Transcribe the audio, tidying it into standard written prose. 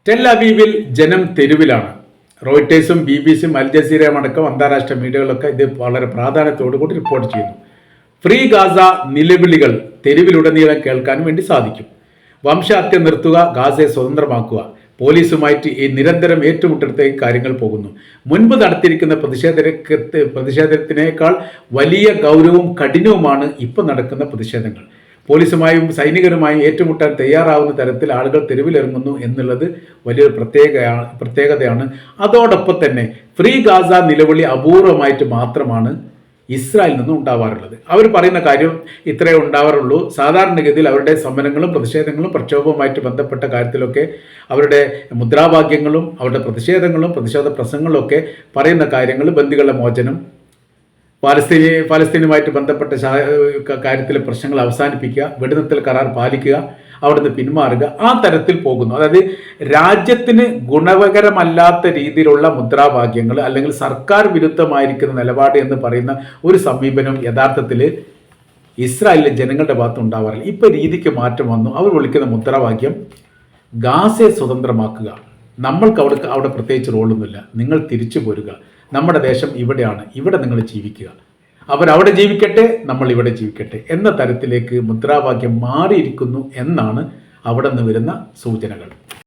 Tell അവീവിൽ ജനം തെരുവിലാണ്. റോയിട്ടേഴ്സും BBC-യും അൽ ജസീറയും അടക്കം അന്താരാഷ്ട്ര മീഡിയകളൊക്കെ ഇത് വളരെ പ്രാധാന്യത്തോടു കൂടി റിപ്പോർട്ട് ചെയ്യുന്നു. ഫ്രീ ഗാസ നിലവിളികൾ തെരുവിലുടനീളം കേൾക്കാൻ വേണ്ടി സാധിക്കും. വംശഹത്യ നിർത്തുക, ഗാസയെ സ്വതന്ത്രമാക്കുക. പോലീസുമായിട്ട് ഈ നിരന്തരം ഏറ്റുമുട്ടലത്തേക്ക് കാര്യങ്ങൾ പോകുന്നു. മുൻപ് നടത്തിയിരിക്കുന്ന പ്രതിഷേധത്തിനേക്കാൾ വലിയ ഗൗരവവും കഠിനവുമാണ് ഇപ്പോൾ നടക്കുന്ന പ്രതിഷേധങ്ങൾ. പോലീസുമായും സൈനികരുമായും ഏറ്റുമുട്ടാൻ തയ്യാറാവുന്ന തരത്തിൽ ആളുകൾ തെരുവിലിറങ്ങുന്നു എന്നുള്ളത് വലിയൊരു പ്രത്യേകതയാണ്. അതോടൊപ്പം തന്നെ ഫ്രീ ഗാസ നിലവിളി അപൂർവമായിട്ട് മാത്രമാണ് ഇസ്രായേലിൽ നിന്നും ഉണ്ടാവാറുള്ളത്. അവർ പറയുന്ന കാര്യം ഇത്രയേ ഉണ്ടാവാറുള്ളൂ. സാധാരണഗതിയിൽ അവരുടെ സമരങ്ങളും പ്രതിഷേധങ്ങളും പ്രക്ഷോഭവുമായിട്ട് ബന്ധപ്പെട്ട കാര്യത്തിലൊക്കെ അവരുടെ മുദ്രാവാക്യങ്ങളും അവരുടെ പ്രതിഷേധ പ്രസംഗങ്ങളും ഒക്കെ പറയുന്ന കാര്യങ്ങൾ ബന്ദികളുടെ മോചനം, ഫലസ്തീനുമായിട്ട് ബന്ധപ്പെട്ട കാര്യത്തിലെ പ്രശ്നങ്ങൾ അവസാനിപ്പിക്കുക, വെടിനിർത്തൽ കരാർ പാലിക്കുക, അവിടുന്ന് പിന്മാറുക, ആ തരത്തിൽ പോകുന്നു. അതായത് രാജ്യത്തിന് ഗുണകരമല്ലാത്ത രീതിയിലുള്ള മുദ്രാവാക്യങ്ങൾ അല്ലെങ്കിൽ സർക്കാർ വിരുദ്ധമായിരിക്കുന്ന നിലപാട് എന്ന് പറയുന്ന ഒരു സമീപനം യഥാർത്ഥത്തിൽ ഇസ്രായേലിലെ ജനങ്ങളുടെ ഭാഗത്ത് ഉണ്ടാവാറില്ല. ഇപ്പം രീതിക്ക് മാറ്റം വന്നു. അവർ വിളിക്കുന്ന മുദ്രാവാക്യം ഗാസയെ സ്വതന്ത്രമാക്കുക, നമ്മൾക്ക് അവിടെ പ്രത്യേകിച്ച് റോളൊന്നുമില്ല, നിങ്ങൾ തിരിച്ചു പോരുക, നമ്മുടെ ദേശം ഇവിടെയാണ്, ഇവിടെ നിങ്ങൾ ജീവിക്കുക, അവരവിടെ ജീവിക്കട്ടെ, നമ്മൾ ഇവിടെ ജീവിക്കട്ടെ എന്ന തരത്തിലേക്ക് മുദ്രാവാക്യം മാറിയിരിക്കുന്നു എന്നാണ് അവിടെ നിന്ന് വരുന്ന സൂചനകൾ.